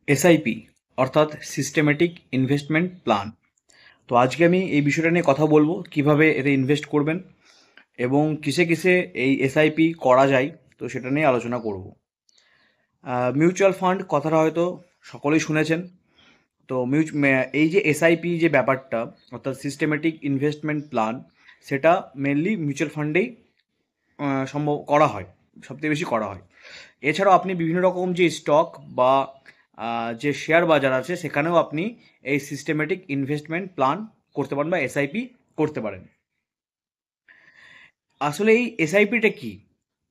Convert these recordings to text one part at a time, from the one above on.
SIP অর্থাৎ systematic investment plan. তো আজকে আমি এই বিষয়টা নিয়ে কথা বলবো, কিভাবে এতে ইনভেস্ট করবেন এবং কিসে কিসে এই এসআইপি করা যায়, তো সেটা নিয়ে আলোচনা করব। মিউচুয়াল ফান্ড কথাটা হয়তো সকলেই শুনেছেন। তো এই যে এসআইপি যে ব্যাপারটা অর্থাৎ সিস্টেমেটিক ইনভেস্টমেন্ট প্ল্যান, সেটা মেনলি মিউচুয়াল ফান্ডেই সম্ভব করা হয়, সবথেকে বেশি করা হয়। এছাড়াও আপনি বিভিন্ন রকম যে স্টক বা যে শেয়ার বাজার আছে সেখানেও আপনি এই সিস্টেমেটিক ইনভেস্টমেন্ট প্ল্যান করতে পারেন বা এসআইপি করতে পারেন। আসলে এই এসআইপিটা কি?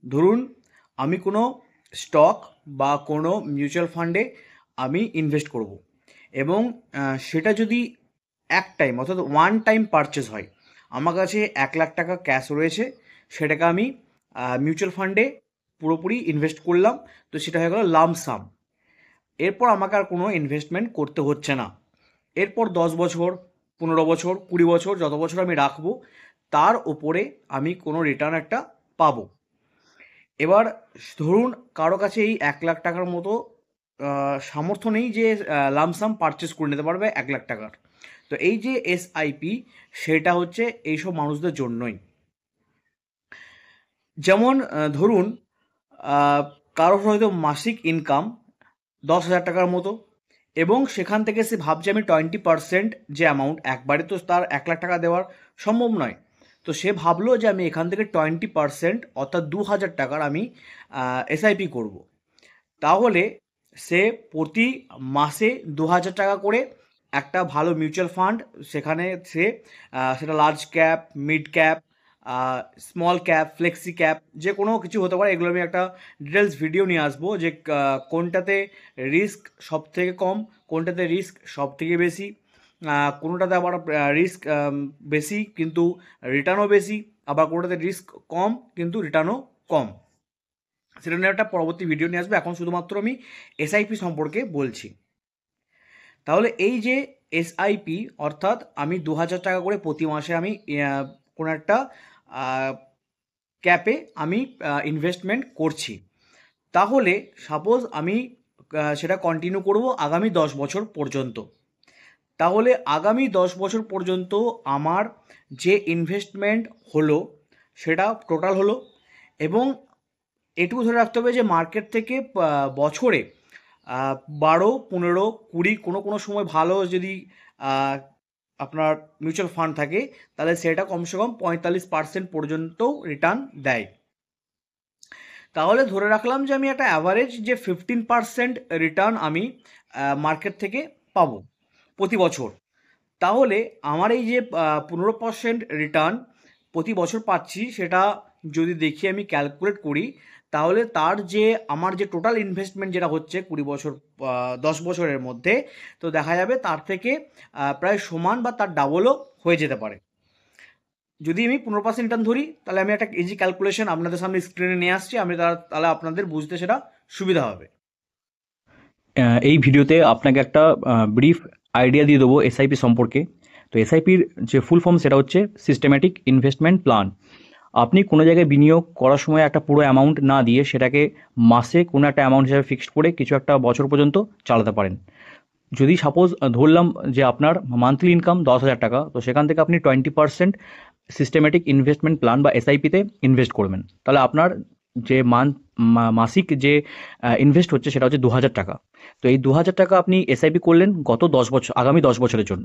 ধরুন আমি কোনো স্টক বা কোনো মিউচুয়াল ফান্ডে আমি ইনভেস্ট করব এবং সেটা যদি এক টাইম অর্থাৎ ওয়ান টাইম পারচেস হয়, আমার কাছে 1,00,000 টাকা ক্যাশ রয়েছে, সেটাকে আমি মিউচুয়াল ফান্ডে পুরোপুরি ইনভেস্ট করলাম, তো সেটা হয়ে গেল লামসাম। এরপর আমাকে আর কোনো ইনভেস্টমেন্ট করতে হচ্ছে না। এরপর 10 বছর, 15 বছর, 20 বছর, যত বছর আমি রাখবো তার ওপরে আমি কোনো রিটার্ন একটা পাবো। এবার ধরুন কারো কাছে এই 1,00,000 টাকার মতো সামর্থ্য নেই যে লামসাম পারচেস করে নিতে পারবে 1,00,000 টাকার। তো এই যে এসআইপি, সেটা হচ্ছে এইসব মানুষদের জন্যই। যেমন ধরুন আহ, কারোর হয়তো মাসিক ইনকাম 10,000 টাকার মতো, এবং সেখান থেকে সে ভাবছে আমি 20% যে অ্যামাউন্ট, একবারে তো তার 1,00,000 টাকা দেওয়ার সম্ভব নয়। তো সে ভাবলো যে আমি এখান থেকে 20% অর্থাৎ 2,000 টাকার আমি এসআইপি করব। তাহলে সে প্রতি মাসে 2,000 টাকা করে একটা ভালো মিউচুয়াল ফান্ড, সেখানে সে সেটা large cap, mid cap, small cap, flexi cap, যে কোনো কিছু হতে পারে। এগুলো আমি একটা ডিটেলস ভিডিও নিয়ে আসবো যে কোনটাতে রিস্ক সব থেকে কম, কোনটাতে রিস্ক সব থেকে বেশি, কোনোটাতে আবার রিস্ক বেশি কিন্তু রিটার্নও বেশি, আবার কোনোটাতে রিস্ক কম কিন্তু রিটার্নও কম। সেটা নিয়ে একটা পরবর্তী ভিডিও নিয়ে আসবে। এখন শুধুমাত্র আমি এসআইপি সম্পর্কে বলছি। তাহলে এই যে এসআইপি অর্থাৎ আমি 2,000 টাকা করে প্রতি মাসে আমি কোনো একটা ক্যাপে আমি ইনভেস্টমেন্ট করছি। তাহলে সাপোজ আমি সেটা কন্টিনিউ করব আগামী 10 বছর পর্যন্ত। তাহলে আগামী 10 বছর পর্যন্ত আমার যে ইনভেস্টমেন্ট হলো সেটা টোটাল হলো। এবং এটুকু ধরে রাখতে হবে যে মার্কেট থেকে বছরে 12, 15, 20, কোনো কোনো সময় ভালো যদি আহ, আপনার মিউচুয়াল ফান্ড থাকে, তাহলে সেটা কমসে কম 45% পর্যন্ত রিটার্ন দেয়। তাহলে ধরে রাখলাম যে আমি একটা অ্যাভারেজ যে 15% রিটার্ন আমি মার্কেট থেকে পাবো প্রতি বছর। তাহলে আমার এই যে 15% রিটার্ন প্রতি বছর পাচ্ছি, সেটা যদি দেখি আমি ক্যালকুলেট করি, তাহলে তার যে আমার যে টোটাল ইনভেস্টমেন্ট যেটা হচ্ছে 20 বছর, 10 বছরের মধ্যে, তো দেখা যাবে তার থেকে প্রায় সমান বা তার ডাবলও হয়ে যেতে পারে। যদি আমি 15% রিটার্ন ধরি, তাহলে আমি একটা ইজি ক্যালকুলেশন আপনাদের সামনে স্ক্রিনে নিয়ে আসছি, আমি তাহলে আপনাদের বুঝতে সেটা সুবিধা হবে। এই ভিডিওতে আপনাকে একটা ব্রিফ আইডিয়া দিয়ে দেবো এসআইপি সম্পর্কে। তো এসআইপির যে ফুল ফর্ম সেটা হচ্ছে সিস্টেম্যাটিক ইনভেস্টমেন্ট প্ল্যান। আপনি কোনো জায়গায় বিনিয়োগ করার সময় একটা পুরো অ্যামাউন্ট না দিয়ে সেটাকে মাসে কোনো একটা অ্যামাউন্ট হিসাবে ফিক্সড করে কিছু একটা বছর পর্যন্ত চালাতে পারেন। যদি সাপোজ ধরলাম যে আপনার মান্থলি ইনকাম 10,000 টাকা, তো সেখান থেকে আপনি 20% সিস্টেমেটিক ইনভেস্টমেন্ট প্ল্যান বা এসআইপিতে ইনভেস্ট করবেন, তাহলে আপনার যে মাসিক যে ইনভেস্ট হচ্ছে সেটা হচ্ছে 2,000 টাকা। তো এই 2,000 টাকা আপনি এসআইপি করলেন গত 10 বছর, আগামী 10 বছরের জন্য।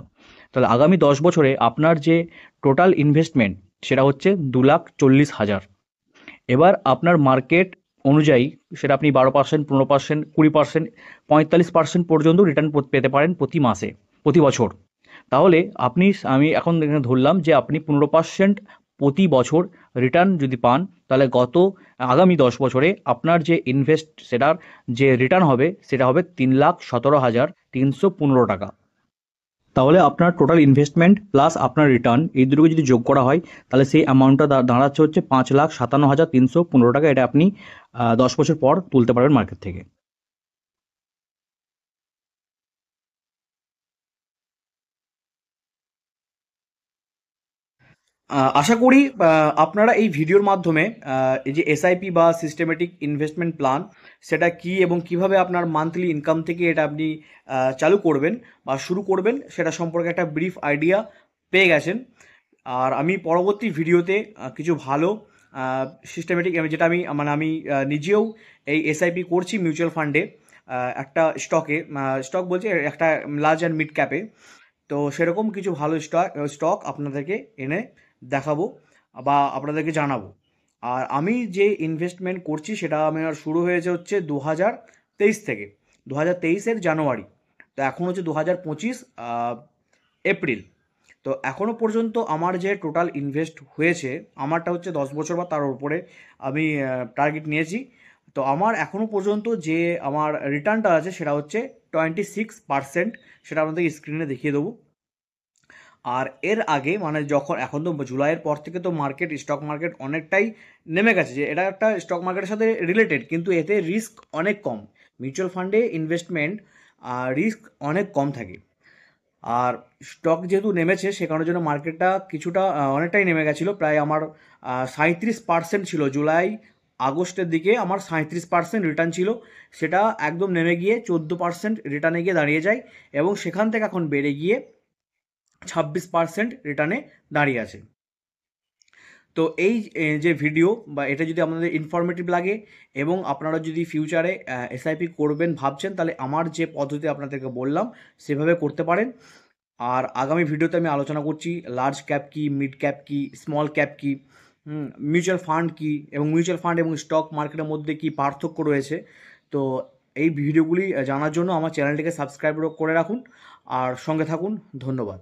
তাহলে আগামী 10 বছরে আপনার যে টোটাল ইনভেস্টমেন্ট সেটা হচ্ছে 2,40,000। এবার আপনার মার্কেট অনুযায়ী সেটা আপনি 12%, 15%, 20%, 45% পর্যন্ত রিটার্ন পেতে পারেন প্রতি মাসে, প্রতি বছর। তাহলে আমি এখন এখানে ধরলাম যে আপনি 15% প্রতি বছর রিটার্ন যদি পান, তাহলে আগামী 10 বছরে আপনার যে ইনভেস্ট সেটার যে রিটার্ন হবে সেটা হবে 3,17,315 টাকা। তাহলে আপনার টোটাল ইনভেস্টমেন্ট প্লাস আপনার রিটার্ন এই দুটোকে যদি যোগ করা হয়, তাহলে সেই অ্যামাউন্টটা দাঁড়াচ্ছে হচ্ছে 5,57,315 টাকা। এটা আপনি 10 বছর পর তুলতে পারবেন মার্কেট থেকে। আশা করি আপনারা এই ভিডিওর মাধ্যমে এই যে এসআইপি বা সিস্টেমেটিক ইনভেস্টমেন্ট প্ল্যান সেটা কি এবং কিভাবে আপনার মান্থলি ইনকাম থেকে এটা আপনি চালু করবেন বা শুরু করবেন সেটা সম্পর্কে একটা ব্রিফ আইডিয়া পেয়ে গেছেন। আর আমি পরবর্তী ভিডিওতে কিছু ভালো সিস্টেমেটিক যেটা আমি নিজেও এই এসআইপি করছি মিউচুয়াল ফান্ডে, একটা স্টক বলছি একটা লার্জ অ্যান্ড মিড ক্যাপে। তো সেরকম কিছু ভালো স্টক আপনাদেরকে এনে দেখাবো বা আপনাদেরকে জানাবো। আর আমি যে ইনভেস্টমেন্ট করছি সেটা আমার শুরু হয়েছে হচ্ছে 2023 থেকে, 2023-এর জানুয়ারি। তো এখন হচ্ছে 2025 এপ্রিল। তো এখনও পর্যন্ত আমার যে টোটাল ইনভেস্ট হয়েছে, আমারটা হচ্ছে 10 বছর বা তার উপরে আমি টার্গেট নিয়েছি। তো আমার এখনও পর্যন্ত যে আমার রিটার্নটা আছে সেটা হচ্ছে 26%। সেটা আপনাদেরকে স্ক্রিনে দেখিয়ে দেবো। আর এর আগে মানে যখন এখন তো জুলাইয়ের পর থেকে তো স্টক মার্কেট অনেকটাই নেমে গেছে, যে এটা একটা স্টক মার্কেটের সাথে রিলেটেড, কিন্তু এতে রিস্ক অনেক কম। মিউচুয়াল ফান্ডে ইনভেস্টমেন্ট রিস্ক অনেক কম থাকে। আর স্টক যেহেতু নেমেছে সে কারণের জন্য মার্কেটটা কিছুটা অনেকটাই নেমে গেছিলো। প্রায় আমার 37% ছিল জুলাই আগস্টের দিকে, আমার 37% রিটার্ন ছিল। সেটা একদম নেমে গিয়ে 14% রিটার্নে গিয়ে দাঁড়িয়ে যায় এবং সেখান থেকে এখন বেড়ে গিয়ে 26% রিটার্নে দাঁড়িয়ে আছে। তো এই যে ভিডিও বা এটা যদি আপনাদের ইনফরমেটিভ লাগে এবং আপনারা যদি ফিউচারে এসআইপি করবেন ভাবছেন, তাহলে আমার যে পদ্ধতি আপনাদেরকে বললাম সেভাবে করতে পারেন। আর আগামী ভিডিওতে আমি আলোচনা করছি লার্জ ক্যাপ কি, মিড ক্যাপ কি, স্মল ক্যাপ কি, মিউচুয়াল ফান্ড কি, এবং মিউচুয়াল ফান্ড এবং স্টক মার্কেটের মধ্যে কি পার্থক্য রয়েছে। তো এই ভিডিওগুলি জানার জন্য আমার চ্যানেলটিকে সাবস্ক্রাইব করে রাখুন আর সঙ্গে থাকুন। ধন্যবাদ।